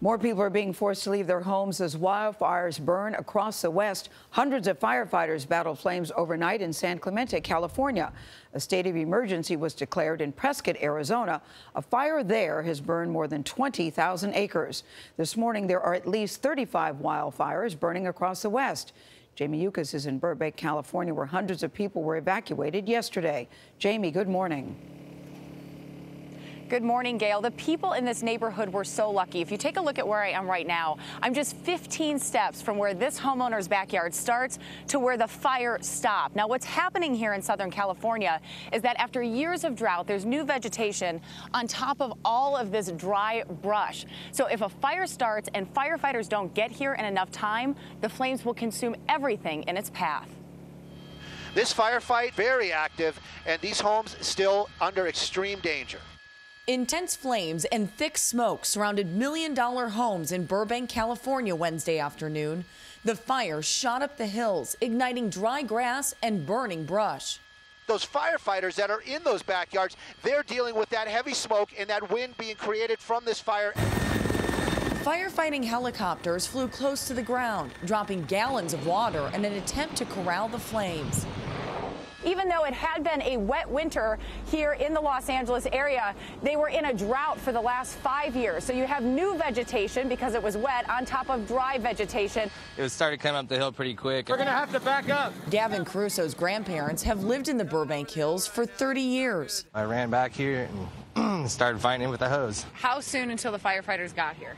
More people are being forced to leave their homes as wildfires burn across the West. Hundreds of firefighters battled flames overnight in San Clemente, California. A state of emergency was declared in Prescott, Arizona. A fire there has burned more than 20,000 acres. This morning, there are at least 35 wildfires burning across the West. Jamie Yuccas is in Burbank, California, where hundreds of people were evacuated yesterday. Jamie, good morning. Good morning, Gayle. The people in this neighborhood were so lucky. If you take a look at where I am right now, I'm just 15 steps from where this homeowner's backyard starts to where the fire stopped. Now, what's happening here in Southern California is that after years of drought, there's new vegetation on top of all of this dry brush. So if a fire starts and firefighters don't get here in enough time, the flames will consume everything in its path. This firefight, very active, and these homes still under extreme danger. Intense flames and thick smoke surrounded million-dollar homes in Burbank, California Wednesday afternoon. The fire shot up the hills, igniting dry grass and burning brush. Those firefighters that are in those backyards, they're dealing with that heavy smoke and that wind being created from this fire. Firefighting helicopters flew close to the ground, dropping gallons of water in an attempt to corral the flames. Even though it had been a wet winter here in the Los Angeles area, they were in a drought for the last 5 years. So you have new vegetation because it was wet on top of dry vegetation. It started coming up the hill pretty quick. We're going to have to back up. Gavin Caruso's grandparents have lived in the Burbank Hills for 30 years. I ran back here and started fighting with a hose. How soon until the firefighters got here?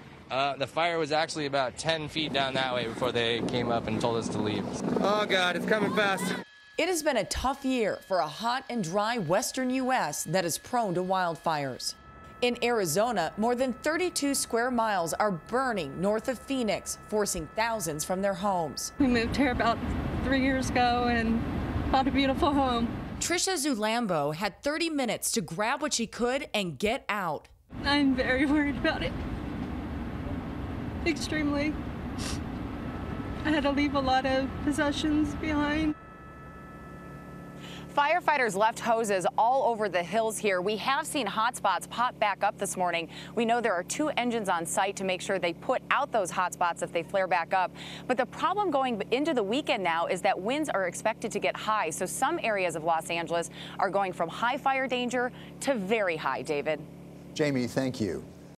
The fire was actually about 10 feet down that way before they came up and told us to leave. Oh, God, it's coming fast. It has been a tough year for a hot and dry western U.S. that is prone to wildfires. In Arizona, more than 32 square miles are burning north of Phoenix, forcing thousands from their homes. We moved here about 3 years ago and found a beautiful home. Trisha Zulambo had 30 minutes to grab what she could and get out. I'm very worried about it. Extremely. I had to leave a lot of possessions behind. Firefighters left hoses all over the hills here. We have seen hot spots pop back up this morning. We know there are 2 engines on site to make sure they put out those hot spots if they flare back up. But the problem going into the weekend now is that winds are expected to get high. So some areas of Los Angeles are going from high fire danger to very high, David. Jamie, thank you.